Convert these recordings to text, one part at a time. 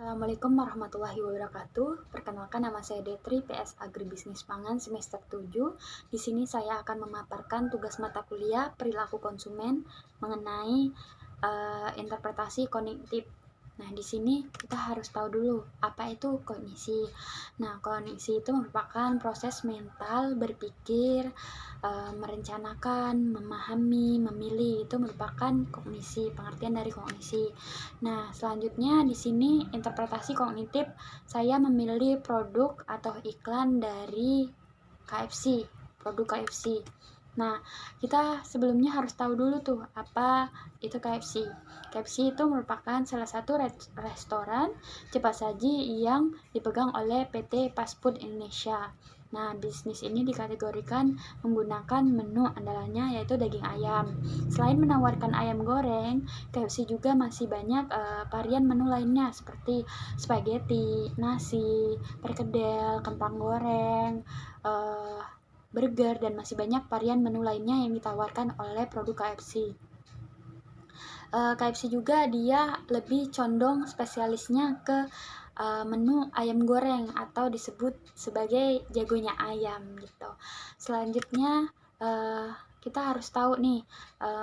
Assalamualaikum warahmatullahi wabarakatuh. Perkenalkan, nama saya Detri, PS Agribisnis Pangan semester 7. Di sini saya akan memaparkan tugas mata kuliah perilaku konsumen mengenai interpretasi kognitif. Nah, di sini kita harus tahu dulu apa itu kognisi. Nah, kognisi itu merupakan proses mental berpikir, merencanakan, memahami, memilih. Itu merupakan kognisi, pengertian dari kognisi. Nah, selanjutnya di sini interpretasi kognitif, saya memilih produk atau iklan dari KFC, produk KFC. Nah, kita sebelumnya harus tahu dulu tuh apa itu KFC. KFC itu merupakan salah satu restoran cepat saji yang dipegang oleh PT Fast Food Indonesia. Nah, bisnis ini dikategorikan menggunakan menu andalannya yaitu daging ayam. Selain menawarkan ayam goreng, KFC juga masih banyak varian menu lainnya seperti spaghetti, nasi, perkedel, kentang goreng, burger, dan masih banyak varian menu lainnya yang ditawarkan oleh produk KFC. KFC juga dia lebih condong spesialisnya ke menu ayam goreng atau disebut sebagai jagonya ayam gitu. Selanjutnya kita harus tahu nih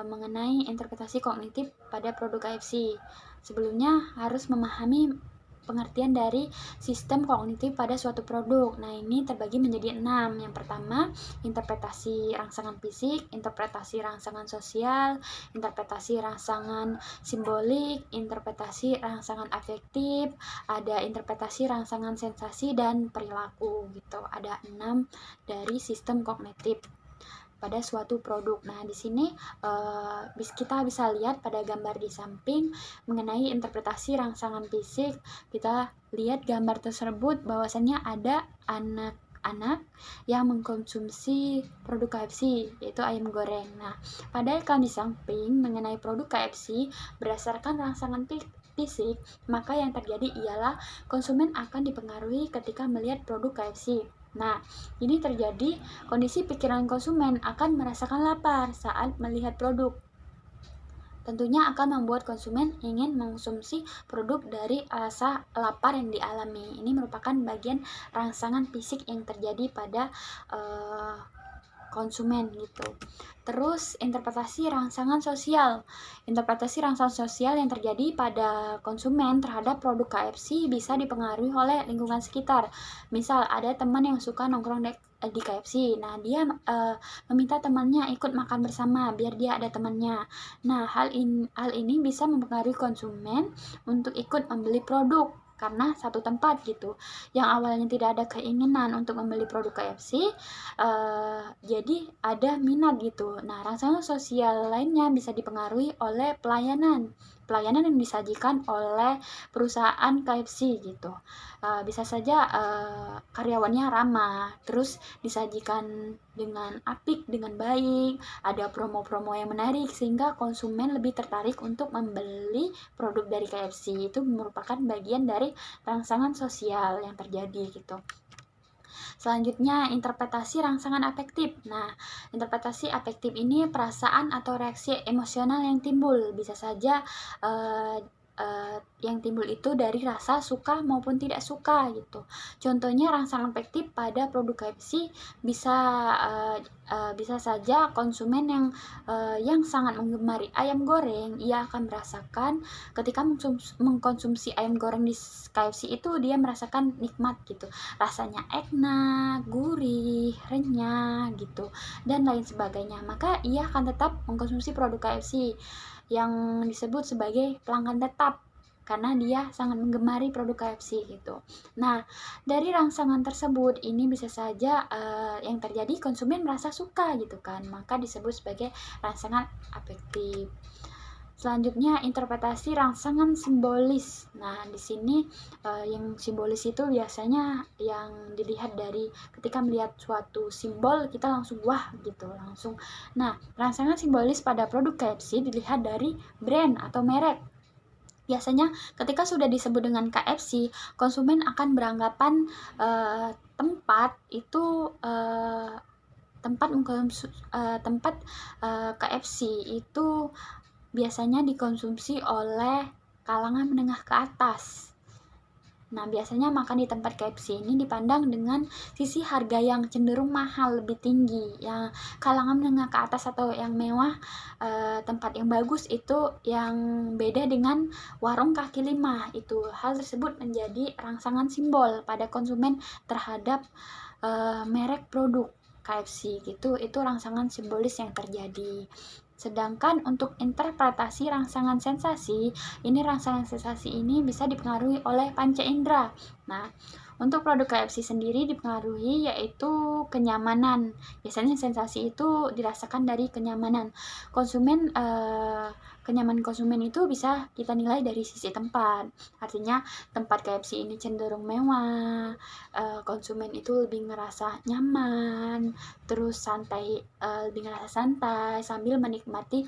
mengenai interpretasi kognitif pada produk KFC. Sebelumnya harus memahami pengertian dari sistem kognitif pada suatu produk. Nah, ini terbagi menjadi 6. Yang pertama, interpretasi rangsangan fisik, interpretasi rangsangan sosial, interpretasi rangsangan simbolik, interpretasi rangsangan afektif, ada interpretasi rangsangan sensasi dan perilaku gitu. Ada 6 dari sistem kognitif pada suatu produk. Nah, di sini kita bisa lihat pada gambar di samping mengenai interpretasi rangsangan fisik. Kita lihat gambar tersebut bahwasannya ada anak-anak yang mengkonsumsi produk KFC, yaitu ayam goreng. Nah, pada iklan di samping mengenai produk KFC berdasarkan rangsangan fisik, maka yang terjadi ialah konsumen akan dipengaruhi ketika melihat produk KFC. Nah, ini terjadi kondisi pikiran konsumen akan merasakan lapar saat melihat produk. Tentunya akan membuat konsumen ingin mengkonsumsi produk dari rasa lapar yang dialami. Ini merupakan bagian rangsangan fisik yang terjadi pada konsumen gitu. Terus interpretasi rangsangan sosial. Interpretasi rangsangan sosial yang terjadi pada konsumen terhadap produk KFC bisa dipengaruhi oleh lingkungan sekitar. Misal ada teman yang suka nongkrong di KFC. Nah, dia meminta temannya ikut makan bersama biar dia ada temannya. Nah, hal ini bisa mempengaruhi konsumen untuk ikut membeli produk karena satu tempat gitu. Yang awalnya tidak ada keinginan untuk membeli produk KFC, jadi ada minat gitu. Nah, rangsangan sosial lainnya bisa dipengaruhi oleh pelayanan yang disajikan oleh perusahaan KFC gitu. Bisa saja karyawannya ramah, terus disajikan dengan apik, dengan baik, ada promo-promo yang menarik sehingga konsumen lebih tertarik untuk membeli produk dari KFC. Itu merupakan bagian dari rangsangan sosial yang terjadi gitu. Selanjutnya, interpretasi rangsangan afektif. Nah, interpretasi afektif ini perasaan atau reaksi emosional yang timbul. Bisa saja yang timbul itu dari rasa suka maupun tidak suka gitu. Contohnya rangsangan afektif pada produk KFC bisa saja konsumen yang sangat menggemari ayam goreng, ia akan merasakan ketika mengkonsumsi ayam goreng di KFC itu dia merasakan nikmat gitu. Rasanya enak, gurih, renyah gitu dan lain sebagainya. Maka ia akan tetap mengkonsumsi produk KFC yang disebut sebagai pelanggan tetap karena dia sangat menggemari produk KFC gitu. Nah, dari rangsangan tersebut ini bisa saja yang terjadi konsumen merasa suka gitu kan, maka disebut sebagai rangsangan afektif. Selanjutnya, interpretasi rangsangan simbolis. Nah, di sini yang simbolis itu biasanya yang dilihat dari ketika melihat suatu simbol kita langsung wah gitu, langsung. Nah, rangsangan simbolis pada produk KFC dilihat dari brand atau merek. Biasanya ketika sudah disebut dengan KFC, konsumen akan beranggapan tempat itu tempat KFC itu biasanya dikonsumsi oleh kalangan menengah ke atas. Nah, biasanya makan di tempat KFC ini dipandang dengan sisi harga yang cenderung mahal, lebih tinggi. Yang kalangan menengah ke atas atau yang mewah, tempat yang bagus itu yang beda dengan warung kaki lima. Itu hal tersebut menjadi rangsangan simbol pada konsumen terhadap merek produk KFC gitu. Itu rangsangan simbolis yang terjadi. Sedangkan untuk interpretasi rangsangan sensasi, rangsangan sensasi ini bisa dipengaruhi oleh panca indera. Nah, untuk produk KFC sendiri dipengaruhi yaitu kenyamanan. Biasanya sensasi itu dirasakan dari kenyamanan. Kenyamanan konsumen itu bisa kita nilai dari sisi tempat. Artinya tempat KFC ini cenderung mewah, konsumen itu lebih ngerasa nyaman, terus lebih ngerasa santai sambil menikmati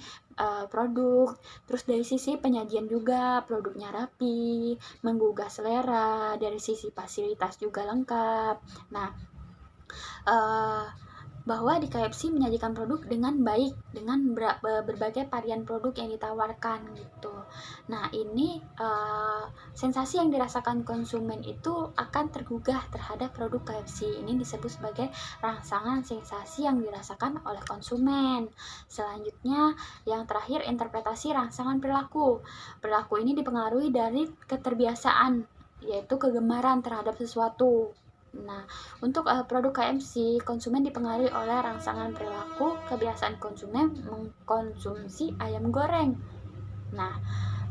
produk. Terus dari sisi penyajian juga produknya rapi, menggugah selera, dari sisi fasilitas juga lengkap. Nah, bahwa di KFC menyajikan produk dengan baik, dengan berbagai varian produk yang ditawarkan gitu. Nah, ini sensasi yang dirasakan konsumen itu akan tergugah terhadap produk KFC. Ini disebut sebagai rangsangan sensasi yang dirasakan oleh konsumen. Selanjutnya, yang terakhir, interpretasi rangsangan perilaku. Perilaku ini dipengaruhi dari keterbiasaan, yaitu kegemaran terhadap sesuatu. Nah, untuk produk KFC, konsumen dipengaruhi oleh rangsangan perilaku, kebiasaan konsumen mengkonsumsi ayam goreng. Nah,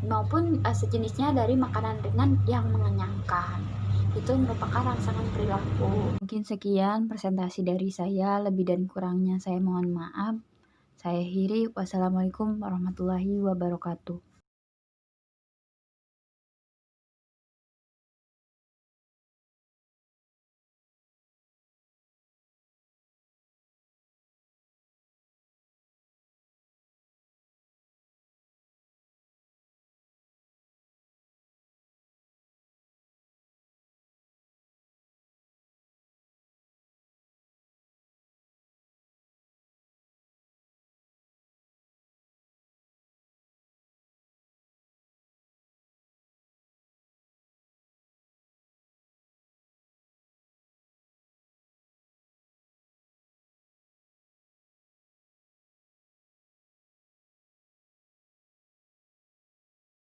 maupun sejenisnya dari makanan ringan yang mengenyangkan. Itu merupakan rangsangan perilaku. Mungkin sekian presentasi dari saya, lebih dan kurangnya saya mohon maaf. Saya akhiri, wassalamualaikum warahmatullahi wabarakatuh.